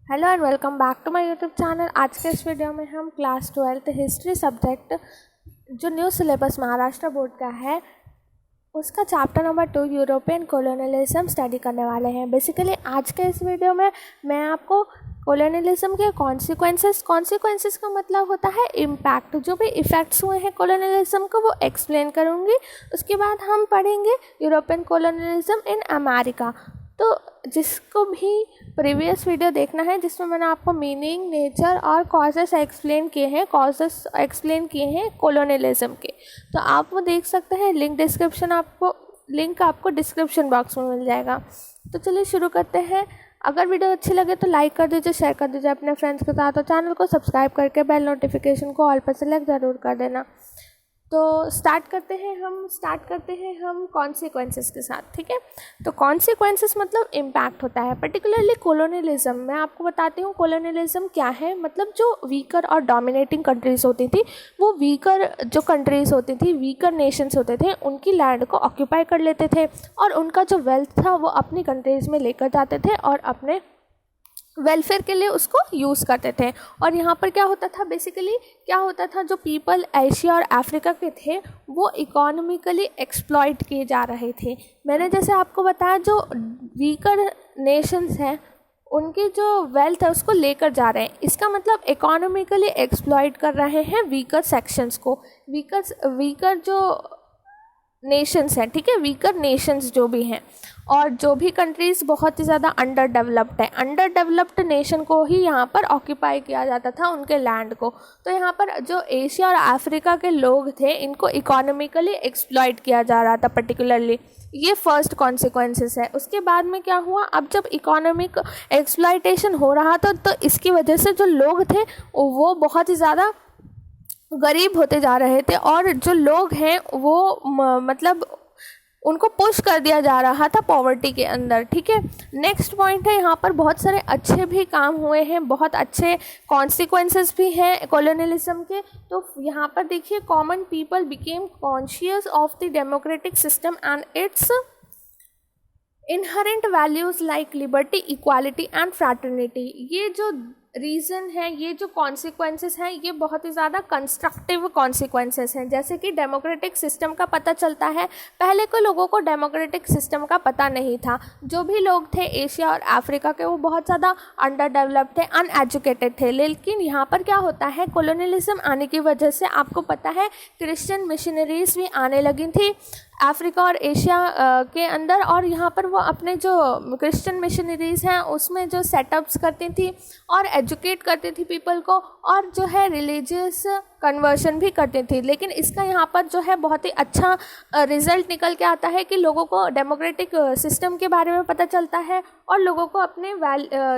Hello and welcome back to my YouTube channel. आज के इस वीडियो में हम क्लास 12 हिस्ट्री सब्जेक्ट जो न्यू सिलेबस महाराष्ट्र बोर्ड का है उसका chapter number 2 European colonialism study करने वाले हैं। बेसिकली आज के इस वीडियो में मैं आपको कॉलोनियलिज्म के कॉन्सिक्वेंसेस का मतलब होता है इम्पैक्ट, जो भी इफ़ेक्ट्स हुए हैं कॉलोनियलिज्म को वो एक्सप्लेन करूँगी। उसके बाद हम पढ़ेंगे यूरोपियन कॉलोनियलिज्म इन अमेरिका। तो जिसको भी प्रीवियस वीडियो देखना है जिसमें मैंने आपको मीनिंग, नेचर और कॉजेस एक्सप्लेन किए हैं कॉलोनियलिज्म के, तो आप वो देख सकते हैं। लिंक आपको डिस्क्रिप्शन बॉक्स में मिल जाएगा। तो चलिए शुरू करते हैं। अगर वीडियो अच्छी लगे तो लाइक कर दीजिए, शेयर कर दीजिए अपने फ्रेंड्स के साथ और चैनल को सब्सक्राइब करके बेल नोटिफिकेशन को ऑल पर सेलेक्ट ज़रूर कर देना। तो स्टार्ट करते हैं हम कॉन्सिक्वेंसेस के साथ, ठीक है। तो कॉन्सिक्वेंसेस मतलब इम्पैक्ट होता है, पर्टिकुलरली कॉलोनियलिज्म। मैं आपको बताती हूँ कॉलोनियलिज्म क्या है। मतलब जो वीकर और डोमिनेटिंग कंट्रीज़ होती थी, वो वीकर जो कंट्रीज़ होती थी, वीकर नेशंस होते थे, उनकी लैंड को ऑक्यूपाई कर लेते थे और उनका जो वेल्थ था वो अपनी कंट्रीज़ में लेकर जाते थे और अपने वेलफेयर के लिए उसको यूज़ करते थे। और यहाँ पर क्या होता था, बेसिकली क्या होता था, जो पीपल एशिया और अफ्रीका के थे वो इकोनॉमिकली एक्सप्लॉइट किए जा रहे थे। मैंने जैसे आपको बताया, जो वीकर नेशंस हैं उनकी जो वेल्थ है उसको लेकर जा रहे हैं। इसका मतलब इकोनॉमिकली एक्सप्लॉइट कर रहे हैं वीकर सेक्शंस को। वीकर जो नेशंस हैं, ठीक है, वीकर नेशंस जो भी हैं, और जो भी कंट्रीज़ बहुत ही ज़्यादा अंडर डेवलप्ड है, अंडर डेवलप्ड नेशन को ही यहाँ पर ऑक्यूपाई किया जाता था, उनके लैंड को। तो यहाँ पर जो एशिया और अफ्रीका के लोग थे इनको इकोनॉमिकली एक्सप्लॉइट किया जा रहा था पर्टिकुलरली। ये फर्स्ट कॉन्सिक्वेंसेस है। उसके बाद में क्या हुआ, अब जब इकोनॉमिक एक्सप्लॉइटेशन हो रहा था तो इसकी वजह से जो लोग थे वो बहुत ही ज़्यादा गरीब होते जा रहे थे और जो लोग हैं वो मतलब उनको पुश कर दिया जा रहा था पॉवर्टी के अंदर, ठीक है। नेक्स्ट पॉइंट है, यहाँ पर बहुत सारे अच्छे भी काम हुए हैं, बहुत अच्छे कॉन्सिक्वेंसेस भी हैं कॉलोनियलिज्म के। तो यहाँ पर देखिए, common people became conscious of the democratic system and it's inherent values like liberty, equality and fraternity. ये जो रीज़न है, ये जो कॉन्सिक्वेंसेस हैं, ये बहुत ही ज़्यादा कंस्ट्रक्टिव कॉन्सिक्वेंसेस हैं। जैसे कि डेमोक्रेटिक सिस्टम का पता चलता है, पहले के लोगों को डेमोक्रेटिक सिस्टम का पता नहीं था। जो भी लोग थे एशिया और अफ्रीका के वो बहुत ज़्यादा अंडर डेवलप्ड थे, अनएजुकेटेड थे। लेकिन यहाँ पर क्या होता है, कॉलोनियलिज्म आने की वजह से आपको पता है क्रिश्चियन मिशनरीज भी आने लगी थी अफ्रीका और एशिया के अंदर, और यहाँ पर वो अपने जो क्रिश्चियन मिशनरीज़ हैं उसमें जो सेटअप्स करती थी और एजुकेट करती थी पीपल को, और जो है रिलीजियस कन्वर्शन भी करती थी। लेकिन इसका यहाँ पर जो है बहुत ही अच्छा रिज़ल्ट निकल के आता है कि लोगों को डेमोक्रेटिक सिस्टम के बारे में पता चलता है और लोगों को अपने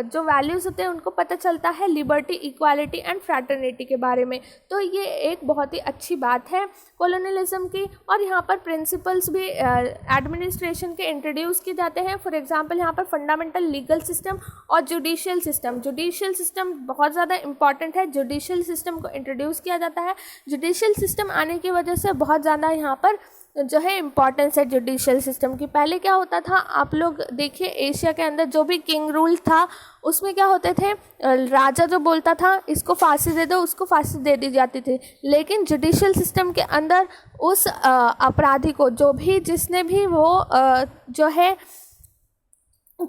जो वैल्यूज़ होते हैं उनको पता चलता है, लिबर्टी, इक्वालिटी एंड फ्रैटर्निटी के बारे में। तो ये एक बहुत ही अच्छी बात है कॉलोनियलिज्म की। और यहाँ पर प्रिंसिपल्स भी एडमिनिस्ट्रेशन के इंट्रोड्यूस किए जाते हैं। फॉर एग्जांपल यहाँ पर फंडामेंटल लीगल सिस्टम और जुडिशियल सिस्टम बहुत ज़्यादा इंपॉर्टेंट है। जुडिशियल सिस्टम को इंट्रोड्यूस किया जाता है। जुडिशियल सिस्टम आने की वजह से बहुत ज़्यादा यहाँ पर जो है इम्पॉर्टेंस है जुडिशियल सिस्टम की। पहले क्या होता था, आप लोग देखिए एशिया के अंदर जो भी किंग रूल था उसमें क्या होते थे, राजा जो बोलता था इसको फांसी दे दो, उसको फांसी दे दी जाती थी। लेकिन जुडिशियल सिस्टम के अंदर उस अपराधी को, जो भी जिसने भी वो जो है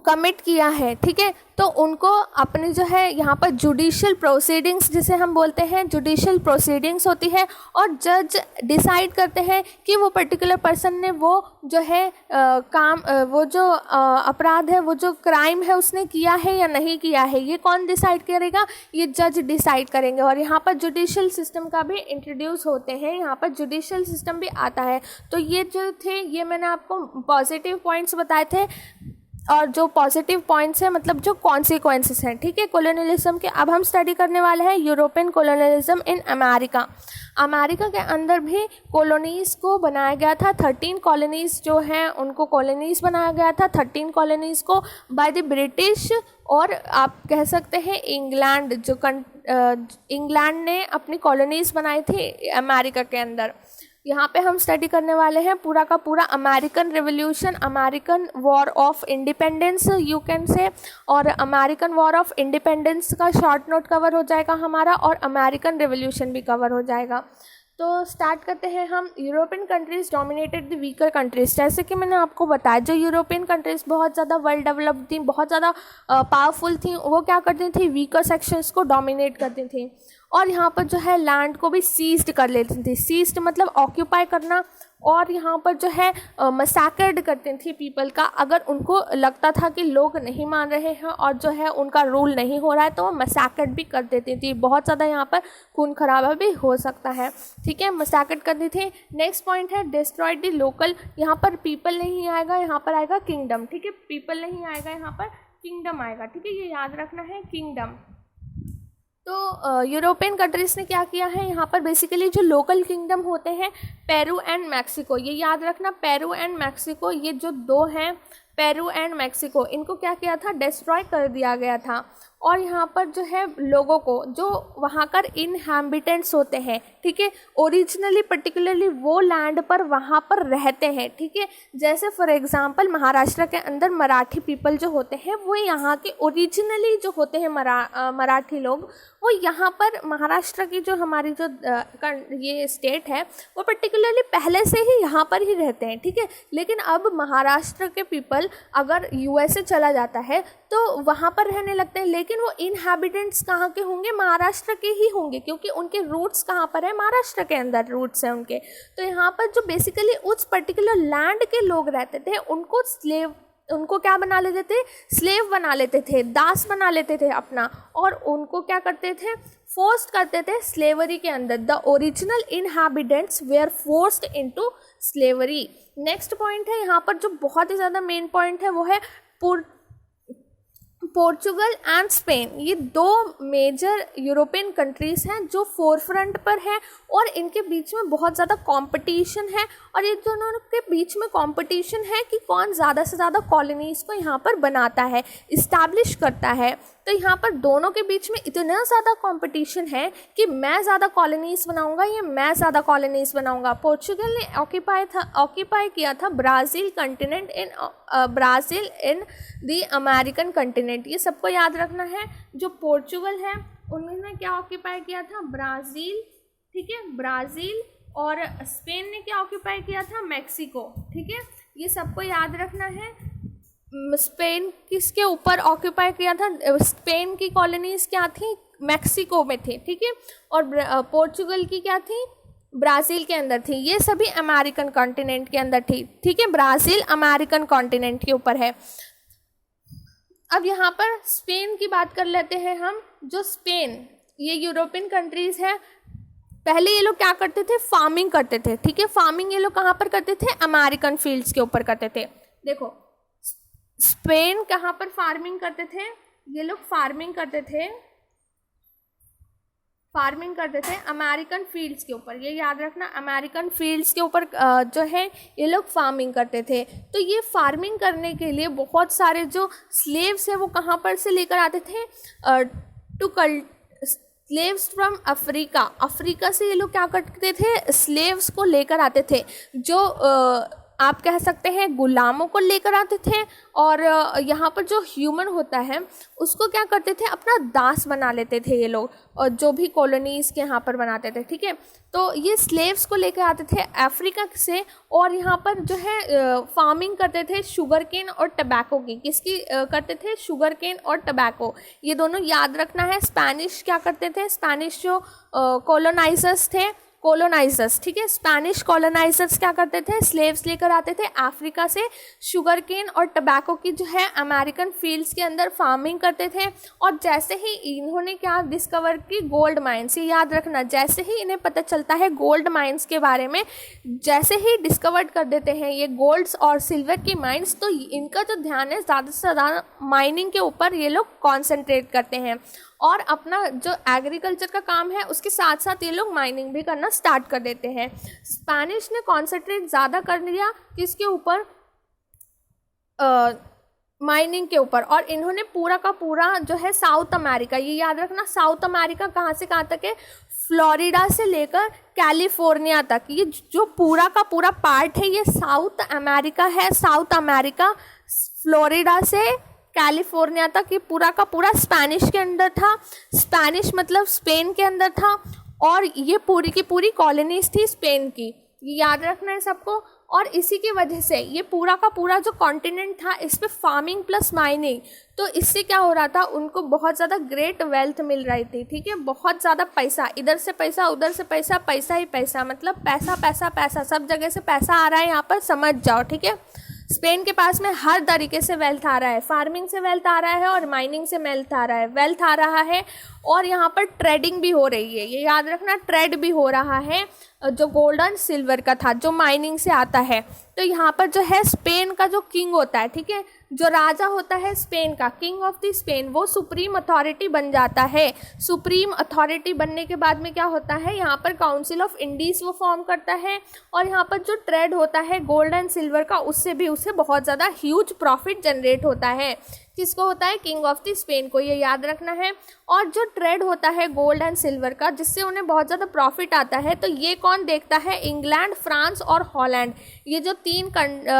कमिट किया है, ठीक है, तो उनको अपने जो है यहाँ पर जुडिशियल प्रोसीडिंग्स जिसे हम बोलते हैं, जुडिशियल प्रोसीडिंग्स होती है और जज डिसाइड करते हैं कि वो पर्टिकुलर पर्सन ने वो जो है वो जो अपराध है, वो जो क्राइम है उसने किया है या नहीं किया है। ये कौन डिसाइड करेगा, ये जज डिसाइड करेंगे। और यहाँ पर जुडिशियल सिस्टम का भी इंट्रोड्यूस होते हैं, यहाँ पर जुडिशियल सिस्टम भी आता है। तो ये जो थे, ये मैंने आपको पॉजिटिव पॉइंट्स बताए थे, और जो पॉजिटिव पॉइंट्स हैं मतलब जो कॉन्सिक्वेंसेस हैं, ठीक है, कॉलोनियलिज्म के। अब हम स्टडी करने वाले हैं European colonialism in America. America के अंदर भी कॉलोनीज़ को बनाया गया था। 13 कॉलोनीज़ जो हैं उनको कॉलोनीज़ बनाया गया था, 13 कॉलोनीज़ को बाय द ब्रिटिश, और आप कह सकते हैं इंग्लैंड, इंग्लैंड ने अपनी कॉलोनीज़ बनाई थी अमेरिका के अंदर। यहाँ पे हम स्टडी करने वाले हैं पूरा का पूरा American revolution, American war of independence you can say, और अमेरिकन वॉर ऑफ इंडिपेंडेंस का शॉर्ट नोट कवर हो जाएगा हमारा, और अमेरिकन रिवोल्यूशन भी कवर हो जाएगा। तो स्टार्ट करते हैं हम। European countries dominated the weaker countries. जैसे कि मैंने आपको बताया, जो यूरोपियन कंट्रीज़ बहुत ज़्यादा वेल डेवलप्ड थी, बहुत ज़्यादा पावरफुल थी, वो क्या करती थी, वीकर सेक्शंस को डोमिनेट करती थी, और यहाँ पर जो है लैंड को भी सीज्ड कर लेती थी। सीज्ड मतलब ऑक्यूपाई करना, और यहाँ पर जो है मसैकर्ड करती थी पीपल का। अगर उनको लगता था कि लोग नहीं मान रहे हैं और जो है उनका रूल नहीं हो रहा है, तो वो मसैकर्ड भी कर देती थी। बहुत ज़्यादा यहाँ पर खून खराबा भी हो सकता है, ठीक है, मसैकर्ड करती थी। नेक्स्ट पॉइंट है डिस्ट्रॉयड द लोकल। यहाँ पर पीपल नहीं आएगा, यहाँ पर आएगा किंगडम, ठीक है, पीपल नहीं आएगा, यहाँ पर किंगडम आएगा, ठीक है, ये याद रखना है, किंगडम। तो यूरोपियन कंट्रीज़ ने क्या किया है, यहाँ पर बेसिकली जो लोकल किंगडम होते हैं, पेरू एंड मैक्सिको, ये याद रखना, पेरू एंड मैक्सिको, ये जो दो हैं, पेरू एंड मैक्सिको, इनको क्या किया था, डिस्ट्रॉय कर दिया गया था। और यहाँ पर जो है लोगों को, जो वहाँ कर इनहैबिटेंट्स होते हैं, ठीक है, ओरिजिनली पर्टिकुलरली वो लैंड पर वहाँ पर रहते हैं, ठीक है। जैसे फॉर एग्जांपल महाराष्ट्र के अंदर मराठी पीपल जो होते हैं, वो यहाँ के ओरिजिनली जो होते हैं मराठी लोग, वो यहाँ पर महाराष्ट्र की जो हमारी जो ये स्टेट है, वो पर्टिकुलरली पहले से ही यहाँ पर ही रहते हैं, ठीक है। लेकिन अब महाराष्ट्र के पीपल अगर यूएसए चला जाता है तो वहाँ पर रहने लगते हैं, लेकिन वो इनहैबिटेंट्स कहाँ के होंगे, महाराष्ट्र के ही होंगे, क्योंकि उनके रूट्स कहाँ पर है, महाराष्ट्र के अंदर रूट्स हैं उनके। तो यहाँ पर जो बेसिकली उस पर्टिकुलर लैंड के लोग रहते थे, उनको स्लेव, उनको क्या बना लेते थे, स्लेव बना लेते थे, दास बना लेते थे अपना, और उनको क्या करते थे, फोर्स्ड करते थे स्लेवरी के अंदर। The original inhabitants were forced into slavery. Next point है यहाँ पर जो बहुत ही ज़्यादा मेन पॉइंट है, वो है पोर्चुगल एंड स्पेन। ये दो मेजर यूरोपियन कंट्रीज़ हैं जो फोरफ्रंट पर हैं, और इनके बीच में बहुत ज़्यादा कंपटीशन है, और ये दोनों के बीच में कंपटीशन है कि कौन ज़्यादा से ज़्यादा कॉलोनीज़ को यहाँ पर बनाता है, इस्टेब्लिश करता है। तो यहाँ पर दोनों के बीच में इतना ज़्यादा कंपटीशन है कि मैं ज़्यादा कॉलोनीज़ बनाऊँगा या मैं ज़्यादा कॉलोनीज़ बनाऊँगा। पोर्चुगल ने ऑक्यूपाई किया था Brazil continent in the American continent. ये सबको याद रखना है। जो पोर्चुगल है उन्होंने क्या ऑक्यूपाई किया था, ब्राज़ील, ठीक है, ब्राज़ील, और स्पेन ने क्या ऑक्यूपाई किया था, मैक्सिको, ठीक है, ये सबको याद रखना है। स्पेन किसके ऊपर ऑक्यूपाई किया था, स्पेन की कॉलोनीज़ क्या थी, मैक्सिको में थी, ठीक है, और पोर्चुगल की क्या थी, ब्राज़ील के अंदर थी। ये सभी अमेरिकन कॉन्टिनेंट के अंदर थी, ठीक है, ब्राज़ील अमेरिकन कॉन्टिनेंट के ऊपर है। अब यहाँ पर स्पेन की बात कर लेते हैं हम। जो स्पेन, ये यूरोपियन कंट्रीज़ है, पहले ये लोग क्या करते थे, फार्मिंग करते थे, ठीक है, फार्मिंग ये लोग कहाँ पर करते थे, अमेरिकन फील्ड्स के ऊपर करते थे। देखो स्पेन कहाँ पर फार्मिंग करते थे, ये लोग फार्मिंग करते थे अमेरिकन फील्ड्स के ऊपर, ये याद रखना, अमेरिकन फील्ड्स के ऊपर जो है ये लोग फार्मिंग करते थे। तो ये फार्मिंग करने के लिए बहुत सारे जो स्लेव्स हैं वो कहाँ पर से लेकर आते थे, स्लेव्स फ्रॉम अफ्रीका से ये लोग क्या करते थे, स्लेव्स को लेकर आते थे, जो आप कह सकते हैं गुलामों को लेकर आते थे, और यहाँ पर जो ह्यूमन होता है उसको क्या करते थे, अपना दास बना लेते थे ये लोग, और जो भी कॉलोनीज़ के यहाँ पर बनाते थे, ठीक है। तो ये स्लेव्स को लेकर आते थे अफ्रीका से, और यहाँ पर जो है फार्मिंग करते थे शुगर केन और टबैको की। किसकी करते थे, शुगर केन और टबैको, ये दोनों याद रखना है। स्पेनिश क्या करते थे, स्पेनिश जो कॉलोनाइजर्स थे, कॉलोनाइजर्स, ठीक है, स्पेनिश कॉलोनाइजर्स क्या करते थे, स्लेव्स लेकर आते थे अफ्रीका से, शुगर केन और टबैको की जो है अमेरिकन फील्ड्स के अंदर फार्मिंग करते थे। और जैसे ही इन्होंने क्या डिस्कवर की, गोल्ड माइंस, ये याद रखना, जैसे ही इन्हें पता चलता है गोल्ड माइंस के बारे में, जैसे ही डिस्कवर कर देते हैं ये गोल्ड्स और सिल्वर की माइंस, तो इनका जो ध्यान है ज़्यादा से ज़्यादा माइनिंग के ऊपर ये लोग कॉन्सेंट्रेट करते हैं, और अपना जो एग्रीकल्चर का काम है उसके साथ साथ ये लोग माइनिंग भी करना स्टार्ट कर देते हैं। स्पेनिश ने कॉन्सेंट्रेट ज़्यादा कर लिया किसके ऊपर, माइनिंग के ऊपर, और इन्होंने पूरा का पूरा जो है साउथ अमेरिका, ये याद रखना, साउथ अमेरिका कहाँ से कहाँ तक है, फ्लोरिडा से लेकर कैलिफोर्निया तक, ये जो पूरा का पूरा पार्ट है ये साउथ अमेरिका है। साउथ अमेरिका फ्लोरिडा से कैलिफोर्निया तक ये पूरा का पूरा स्पेनिश के अंदर था। स्पेनिश मतलब स्पेन के अंदर था, और ये पूरी की पूरी कॉलोनीज थी स्पेन की, ये याद रखना है सबको। और इसी की वजह से ये पूरा का पूरा जो कॉन्टिनेंट था इस पे फार्मिंग प्लस माइनिंग, तो इससे क्या हो रहा था, उनको बहुत ज़्यादा ग्रेट वेल्थ मिल रही थी, ठीक है। बहुत ज़्यादा पैसा, इधर से पैसा उधर से पैसा, पैसा ही पैसा, मतलब पैसा पैसा पैसा, सब जगह से पैसा आ रहा है यहाँ पर, समझ जाओ, ठीक है। स्पेन के पास में हर तरीके से वेल्थ आ रहा है, फार्मिंग से वेल्थ आ रहा है और माइनिंग से वेल्थ आ रहा है, वेल्थ आ रहा है। और यहाँ पर ट्रेडिंग भी हो रही है, ये याद रखना, ट्रेड भी हो रहा है, जो गोल्ड एंड सिल्वर का था, जो माइनिंग से आता है। तो यहाँ पर जो है स्पेन का जो किंग होता है, ठीक है, जो राजा होता है स्पेन का, किंग ऑफ द स्पेन, वो सुप्रीम अथॉरिटी बन जाता है। सुप्रीम अथॉरिटी बनने के बाद में क्या होता है, यहाँ पर काउंसिल ऑफ इंडीज वो फॉर्म करता है, और यहाँ पर जो ट्रेड होता है गोल्ड एंड सिल्वर का, उससे भी उसे बहुत ज़्यादा ह्यूज प्रॉफिट जनरेट होता है। किसको होता है, किंग ऑफ द स्पेन को, ये याद रखना है। और जो ट्रेड होता है गोल्ड एंड सिल्वर का, जिससे उन्हें बहुत ज़्यादा प्रॉफिट आता है, तो ये कौन देखता है, इंग्लैंड, फ्रांस और हॉलैंड, ये जो तीन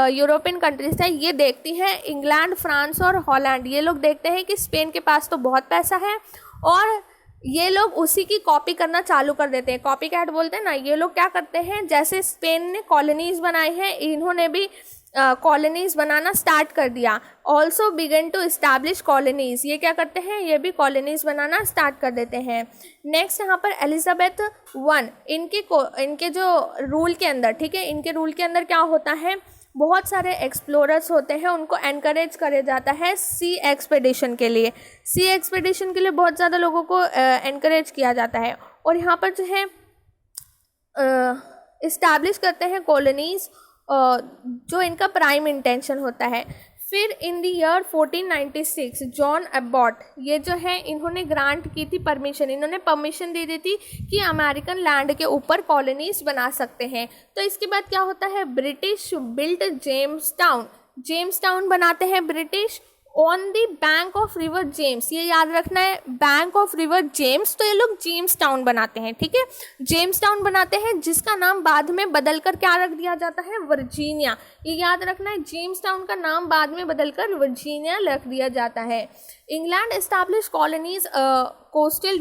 यूरोपियन कंट्रीज हैं ये देखती हैं, इंग्लैंड, फ्रांस और हॉलैंड, ये लोग देखते हैं कि स्पेन के पास तो बहुत पैसा है, और ये लोग उसी की कॉपी करना चालू कर देते हैं, कॉपी कैट बोलते हैं ना। ये लोग क्या करते हैं, जैसे स्पेन ने कॉलोनीज बनाई हैं, इन्होंने भी कॉलोनीज बनाना स्टार्ट कर दिया। Also began to establish colonies, ये क्या करते हैं, ये भी कॉलोनीज बनाना स्टार्ट कर देते हैं। नेक्स्ट यहाँ पर एलिजाबेथ वन, इनके जो रूल के अंदर, ठीक है, इनके रूल के अंदर क्या होता है, बहुत सारे एक्सप्लोरर्स होते हैं, उनको एनकरेज करा जाता है सी एक्सपेडिशन के लिए। सी एक्सपेडिशन के लिए बहुत ज़्यादा लोगों को एनकरेज किया जाता है, और यहाँ पर जो है इस्टेब्लिश करते हैं कॉलोनीज़, जो इनका प्राइम इंटेंशन होता है। फिर in the year 1496 John Abbott, ये जो है इन्होंने ग्रांट की थी परमिशन, इन्होंने परमिशन दे दी थी कि अमेरिकन लैंड के ऊपर कॉलोनीज बना सकते हैं। तो इसके बाद क्या होता है, ब्रिटिश बिल्ट जेम्स टाउन बनाते हैं British on the bank of river James, ये याद रखना है, बैंक ऑफ रिवर जेम्स, तो ये लोग जेम्स टाउन बनाते हैं, ठीक है, जेम्स टाउन बनाते हैं, जिसका नाम बाद में बदलकर क्या रख दिया जाता है, वर्जीनिया, ये याद रखना है, जेम्स टाउन का नाम बाद में बदलकर वर्जीनिया रख दिया जाता है। England establish colonies coastal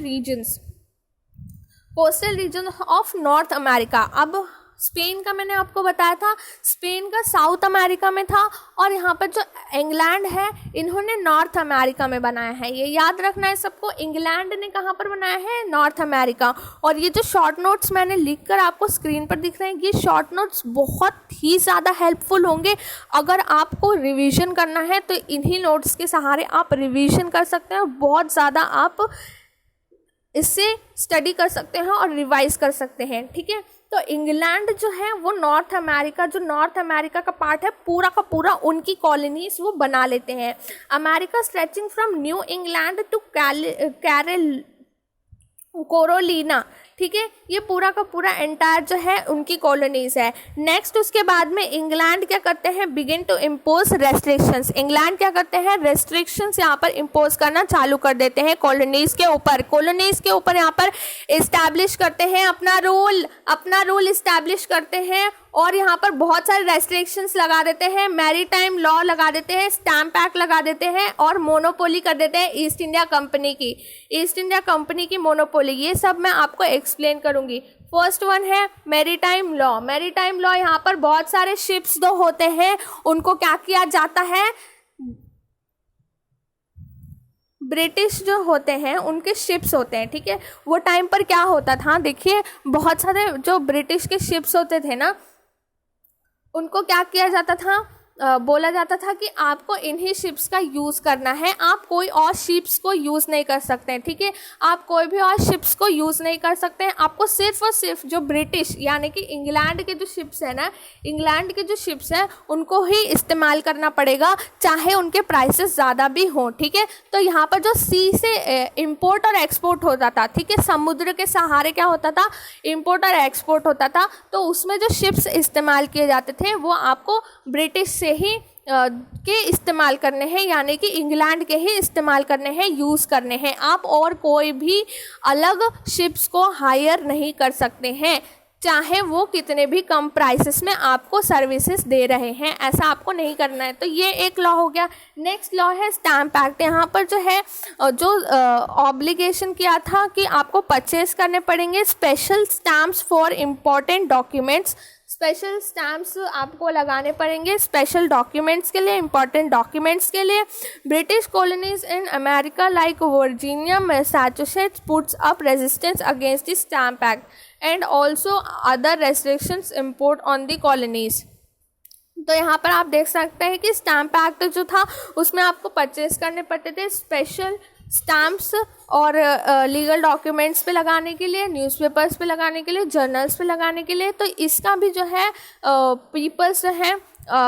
region of north America. अब स्पेन का मैंने आपको बताया था, स्पेन का साउथ अमेरिका में था, और यहाँ पर जो इंग्लैंड है इन्होंने नॉर्थ अमेरिका में बनाया है, ये याद रखना है सबको। इंग्लैंड ने कहाँ पर बनाया है, नॉर्थ अमेरिका। और ये जो शॉर्ट नोट्स मैंने लिखकर आपको स्क्रीन पर दिख रहे हैं, ये शॉर्ट नोट्स बहुत ही ज़्यादा हेल्पफुल होंगे। अगर आपको रिवीजन करना है तो इन्हीं नोट्स के सहारे आप रिवीजन कर सकते हैं, बहुत ज़्यादा आप इससे स्टडी कर सकते हैं और रिवाइज कर सकते हैं, ठीक है। तो इंग्लैंड जो है वो नॉर्थ अमेरिका का पार्ट है, पूरा का पूरा उनकी कॉलोनीज वो बना लेते हैं। America stretching from New England to Carolina, ठीक है, ये पूरा का पूरा एंटायर जो है उनकी कॉलोनीज है। नेक्स्ट उसके बाद में इंग्लैंड क्या करते हैं, begin to impose restrictions, England क्या करते हैं, रेस्ट्रिक्शंस यहाँ पर इम्पोज करना चालू कर देते हैं कॉलोनीज के ऊपर यहाँ पर इस्टेब्लिश करते हैं अपना रूल इस्टेब्लिश करते हैं, और यहाँ पर बहुत सारे रेस्ट्रिक्शंस लगा देते हैं, मैरीटाइम लॉ लगा देते हैं, स्टैम्प एक्ट लगा देते हैं, और मोनोपोली कर देते हैं ईस्ट इंडिया कंपनी की मोनोपोली। ये सब मैं आपको एक्सप्लेन करूंगी। फर्स्ट वन है मैरीटाइम लॉ, यहाँ पर बहुत सारे शिप्स जो होते हैं उनको क्या किया जाता है, ब्रिटिश जो होते हैं उनके शिप्स होते हैं, ठीक है। वो टाइम पर क्या होता था, देखिए बहुत सारे जो ब्रिटिश के शिप्स होते थे ना, उनको क्या किया जाता था, बोला जाता था कि आपको इन्हीं शिप्स का यूज़ करना है, आप कोई और शिप्स को यूज़ नहीं कर सकते हैं, ठीक है, आप कोई भी और शिप्स को यूज़ नहीं कर सकते हैं, आपको सिर्फ और सिर्फ जो ब्रिटिश यानी कि इंग्लैंड के जो शिप्स हैं उनको ही इस्तेमाल करना पड़ेगा, चाहे उनके प्राइसेस ज़्यादा भी हों, ठीक है। तो यहाँ पर जो सी से इम्पोर्ट और एक्सपोर्ट होता था, ठीक है, समुद्र के सहारे क्या होता था, इम्पोर्ट और एक्सपोर्ट होता था, तो उसमें जो शिप्स इस्तेमाल किए जाते थे वो आपको ब्रिटिश से ही के इस्तेमाल करने हैं, यानी कि इंग्लैंड के ही इस्तेमाल करने हैं, यूज़ करने हैं। आप और कोई भी अलग शिप्स को हायर नहीं कर सकते हैं, चाहे वो कितने भी कम प्राइसेस में आपको सर्विसेज दे रहे हैं, ऐसा आपको नहीं करना है। तो ये एक लॉ हो गया। नेक्स्ट लॉ है स्टैम्प एक्ट। यहाँ पर जो है जो ऑब्लिगेशन किया था कि आपको परचेज करने पड़ेंगे special stamps for important documents. Special stamps आपको लगाने पड़ेंगे स्पेशल डॉक्यूमेंट्स के लिए, इंपॉर्टेंट डॉक्यूमेंट्स के लिए। British colonies in America like Virginia, Massachusetts puts up resistance against the stamp act and also other restrictions import on the colonies. तो यहाँ पर आप देख सकते हैं कि स्टैम्प एक्ट जो था उसमें आपको परचेज करने पड़ते थे स्पेशल स्टैम्प्स और लीगल डॉक्यूमेंट्स पे लगाने के लिए, न्यूज़पेपर्स पे लगाने के लिए, जर्नल्स पे लगाने के लिए। तो इसका भी जो है पीपल्स जो हैं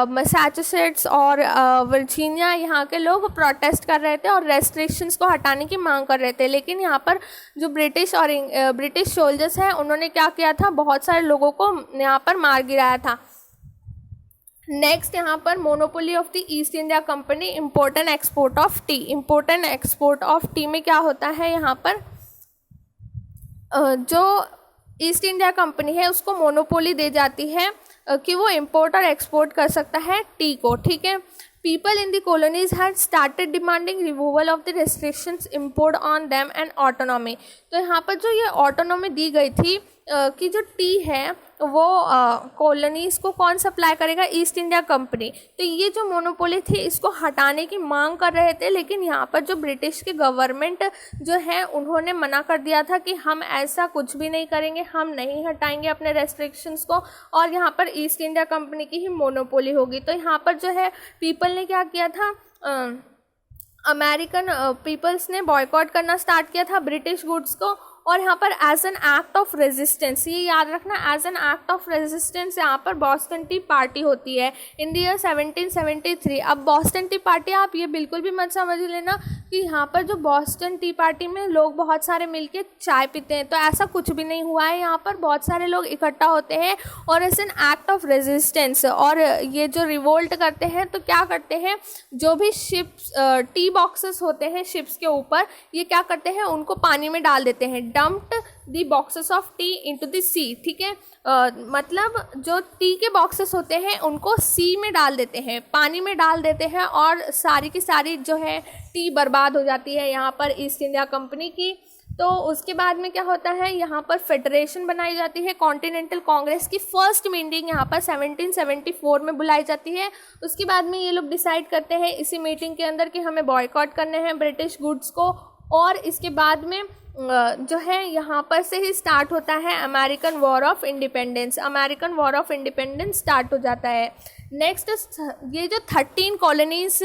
मैसाचुसेट्स और वर्जीनिया, यहाँ के लोग प्रोटेस्ट कर रहे थे और रेस्ट्रिक्शंस को हटाने की मांग कर रहे थे। लेकिन यहाँ पर जो ब्रिटिश सोल्जर्स हैं उन्होंने क्या किया था, बहुत सारे लोगों को यहाँ पर मार गिराया था। नेक्स्ट यहाँ पर monopoly of the east India company, important export of T. Important export of T में क्या होता है, यहाँ पर जो ईस्ट इंडिया कंपनी है उसको मोनोपोली दे जाती है कि वो इम्पोर्ट और एक्सपोर्ट कर सकता है टी को, ठीक है। People in the colonies had started demanding removal of the restrictions import on them and autonomy. तो यहाँ पर जो ये ऑटोनॉमी दी गई थी कि जो टी है वो कॉलोनीज़ को कौन सप्लाई करेगा, ईस्ट इंडिया कंपनी। तो ये जो मोनोपोली थी इसको हटाने की मांग कर रहे थे, लेकिन यहाँ पर जो ब्रिटिश की गवर्नमेंट जो है उन्होंने मना कर दिया था कि हम ऐसा कुछ भी नहीं करेंगे, हम नहीं हटाएंगे अपने रेस्ट्रिक्शंस को, और यहाँ पर ईस्ट इंडिया कंपनी की ही मोनोपोली होगी। तो यहाँ पर जो है पीपल ने क्या किया था, अमेरिकन पीपल्स ने बॉयकॉट करना स्टार्ट किया था ब्रिटिश गुड्स को। और यहाँ पर as an act of resistance, ये याद रखना, as an act of resistance यहाँ पर बॉस्टन टी पार्टी होती है इन द ईयर 1773। अब बॉस्टन टी पार्टी आप ये बिल्कुल भी मत समझ लेना कि यहाँ पर जो बॉस्टन टी पार्टी में लोग बहुत सारे मिलके चाय पीते हैं, तो ऐसा कुछ भी नहीं हुआ है। यहाँ पर बहुत सारे लोग इकट्ठा होते हैं और as an act of resistance, और ये जो रिवोल्ट करते हैं तो क्या करते हैं, जो भी शिप्स टी बॉक्सेस होते हैं शिप्स के ऊपर, ये क्या करते हैं, उनको पानी में डाल देते हैं, dumped the boxes of tea into the sea, ठीक है। मतलब जो टी के बॉक्सेस होते हैं उनको सी में डाल देते हैं, पानी में डाल देते हैं, और सारी की सारी जो है टी बर्बाद हो जाती है यहाँ पर ईस्ट इंडिया कंपनी की। तो उसके बाद में क्या होता है, यहाँ पर फेडरेशन बनाई जाती है, कॉन्टिनेंटल कांग्रेस की फर्स्ट मीटिंग यहाँ पर 1774 में बुलाई जाती है। उसके बाद में ये लोग डिसाइड करते हैं इसी मीटिंग के अंदर कि हमें बॉयकॉट करने हैं ब्रिटिश गुड्स को, और इसके बाद में जो है यहाँ पर से ही स्टार्ट होता है American war of independence. American war of independence start हो जाता है। नेक्स्ट ये जो 13 कॉलोनीज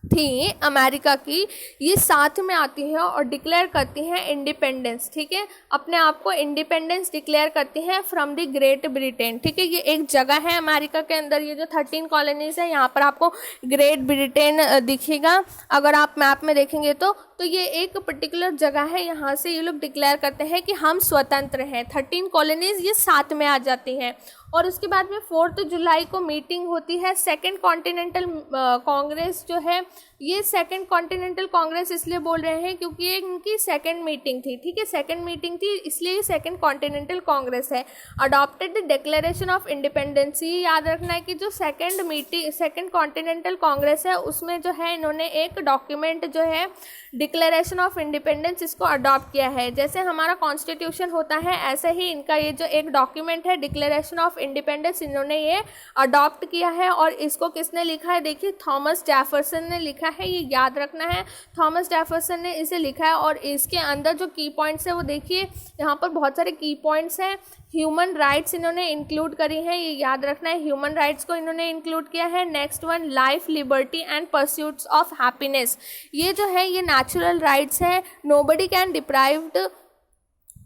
थी अमेरिका की, ये साथ में आती हैं और डिक्लेयर करती हैं इंडिपेंडेंस, ठीक है, अपने आप को इंडिपेंडेंस डिक्लेयर करती हैं फ्रॉम द ग्रेट ब्रिटेन, ठीक है। ये एक जगह है अमेरिका के अंदर, ये जो 13 कॉलोनीज है, यहाँ पर आपको ग्रेट ब्रिटेन दिखेगा अगर आप मैप में देखेंगे तो ये एक पर्टिकुलर जगह है, यहाँ से ये लोग डिक्लेयर करते हैं कि हम स्वतंत्र हैं। 13 कॉलोनीज ये साथ में आ जाती हैं। और उसके बाद में 4 जुलाई को मीटिंग होती है सेकेंड कॉन्टिनेंटल कांग्रेस जो है, ये सेकेंड कॉन्टिनेंटल कांग्रेस इसलिए बोल रहे हैं क्योंकि ये इनकी सेकेंड मीटिंग थी, ठीक है, सेकेंड मीटिंग थी इसलिए सेकेंड कॉन्टिनेंटल कांग्रेस है। Adopted the declaration of independence, ये याद रखना है कि जो सेकेंड कॉन्टिनेंटल कांग्रेस है उसमें जो है इन्होंने एक डॉक्यूमेंट जो है डिक्लेरेशन ऑफ इंडिपेंडेंस इसको अडॉप्ट किया है। जैसे हमारा कॉन्स्टिट्यूशन होता है ऐसे ही इनका ये जो एक डॉक्यूमेंट है डिक्लेरेशन ऑफ इंडिपेंडेंस इन्होंने ये अडॉप्ट किया है। और इसको किसने लिखा है, देखिए थॉमस जेफरसन ने लिखा है, ये याद रखना है, थॉमस जेफरसन ने इसे लिखा है। और इसके अंदर जो की पॉइंट्स है वो देखिए, यहाँ पर बहुत सारे की पॉइंट्स हैं। ह्यूमन राइट्स इन्होंने इंक्लूड करी हैं, ये याद रखना है, ह्यूमन राइट्स को इन्होंने इंक्लूड किया है। Next one, life, liberty and pursuits of happiness, ये जो है ये नेचुरल राइट्स है, nobody can deprived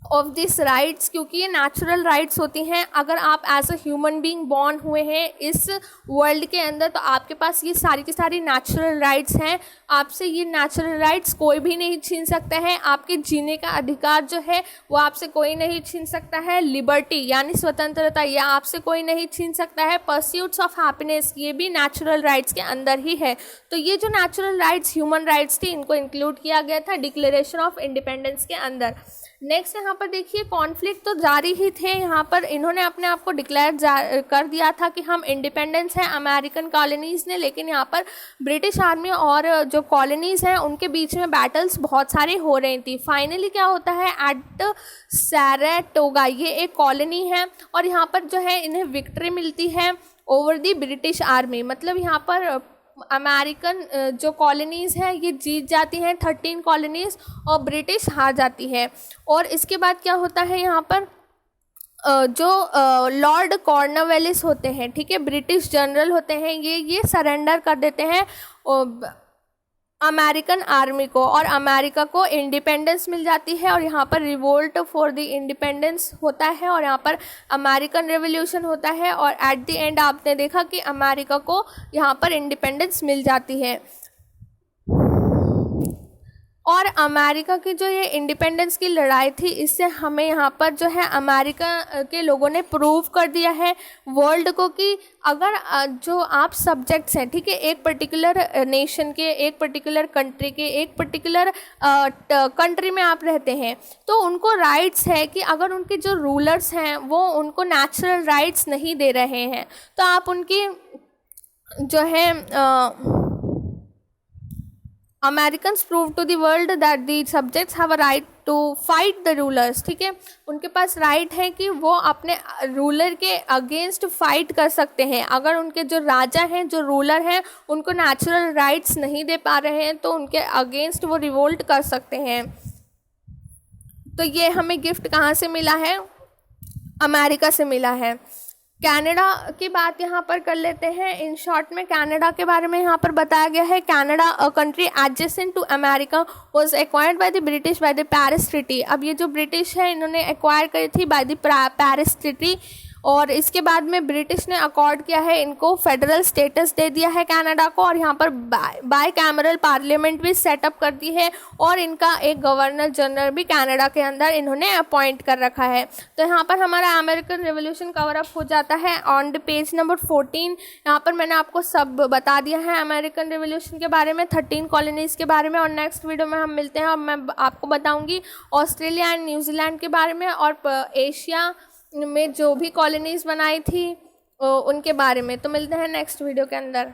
of this rights, क्योंकि ये नेचुरल राइट्स होती हैं। अगर आप as a human being born हुए हैं इस वर्ल्ड के अंदर तो आपके पास ये सारी की सारी नेचुरल राइट्स हैं। आपसे ये नेचुरल राइट्स कोई भी नहीं छीन सकता है। आपके जीने का अधिकार जो है वो आपसे कोई नहीं छीन सकता है। लिबर्टी यानी स्वतंत्रता, यह आपसे कोई नहीं छीन सकता है। परस्यूट्स ऑफ हैप्पीनेस, ये भी नेचुरल राइट्स के अंदर ही है। तो ये जो नेचुरल राइट्स ह्यूमन राइट्स थी इनको इंक्लूड किया गया था डिक्लेरेशन ऑफ इंडिपेंडेंस के अंदर। नेक्स्ट यहाँ पर देखिए, कॉन्फ्लिक्ट तो जारी ही थे। यहाँ पर इन्होंने अपने आप को डिक्लेयर कर दिया था कि हम इंडिपेंडेंस हैं अमेरिकन कॉलोनीज़ ने, लेकिन यहाँ पर ब्रिटिश आर्मी और जो कॉलोनीज़ हैं उनके बीच में बैटल्स बहुत सारी हो रही थी। फाइनली क्या होता है, एट सैराटोगा, ये एक कॉलोनी है और यहाँ पर जो है इन्हें विक्ट्री मिलती है ओवर दी ब्रिटिश आर्मी। मतलब यहाँ पर अमेरिकन जो कॉलोनीज़ हैं ये जीत जाती हैं 13 कॉलोनीज़ और ब्रिटिश हार जाती है। और इसके बाद क्या होता है, यहाँ पर जो लॉर्ड कॉर्नवालिस होते हैं, ठीक है, ब्रिटिश जनरल होते हैं, ये सरेंडर कर देते हैं अमेरिकन आर्मी को और अमेरिका को इंडिपेंडेंस मिल जाती है। और यहाँ पर रिवोल्ट फॉर द इंडिपेंडेंस होता है और यहाँ पर अमेरिकन रेवोल्यूशन होता है और एट द एंड आपने देखा कि अमेरिका को यहाँ पर इंडिपेंडेंस मिल जाती है। और अमेरिका की जो ये इंडिपेंडेंस की लड़ाई थी इससे हमें यहाँ पर जो है अमेरिका के लोगों ने प्रूव कर दिया है वर्ल्ड को कि अगर जो आप सब्जेक्ट्स हैं, ठीक है, एक पर्टिकुलर नेशन के, एक पर्टिकुलर कंट्री के, एक पर्टिकुलर कंट्री में आप रहते हैं तो उनको राइट्स है कि अगर उनके जो रूलर्स हैं वो उनको नेचुरल राइट्स नहीं दे रहे हैं तो आप उनकी जो है Americans prove to the world that the subjects have a right to fight the rulers, ठीक है, उनके पास राइट है कि वो अपने रूलर के अगेंस्ट फाइट कर सकते हैं। अगर उनके जो राजा हैं, जो रूलर हैं, उनको नेचुरल राइट्स नहीं दे पा रहे हैं तो उनके अगेंस्ट वो रिवोल्ट कर सकते हैं। तो ये हमें गिफ्ट कहाँ से मिला है, अमेरिका से मिला है। कनाडा की बात यहाँ पर कर लेते हैं। इन शॉर्ट में कनाडा के बारे में यहाँ पर बताया गया है, Canada a country adjacent to America was acquired by the British by the Paris treaty. अब ये जो ब्रिटिश है इन्होंने एक्वायर करी थी बाय द पेरिस ट्रीटी और इसके बाद में ब्रिटिश ने अकॉर्ड किया है, इनको फेडरल स्टेटस दे दिया है कनाडा को और यहाँ पर बाई कैमरल पार्लियामेंट भी सेटअप कर दी है और इनका एक गवर्नर जनरल भी कनाडा के अंदर इन्होंने अपॉइंट कर रखा है। तो यहाँ पर हमारा अमेरिकन रेवोल्यूशन कवर अप हो जाता है ऑन द पेज नंबर 14। यहाँ पर मैंने आपको सब बता दिया है अमेरिकन रेवोल्यूशन के बारे में, 13 कॉलोनीज़ के बारे में। और नेक्स्ट वीडियो में हम मिलते हैं और मैं आपको बताऊँगी ऑस्ट्रेलिया एंड न्यूजीलैंड के बारे में और एशिया में जो भी कॉलोनीज़ बनाई थी उनके बारे में। तो मिलते हैं नेक्स्ट वीडियो के अंदर।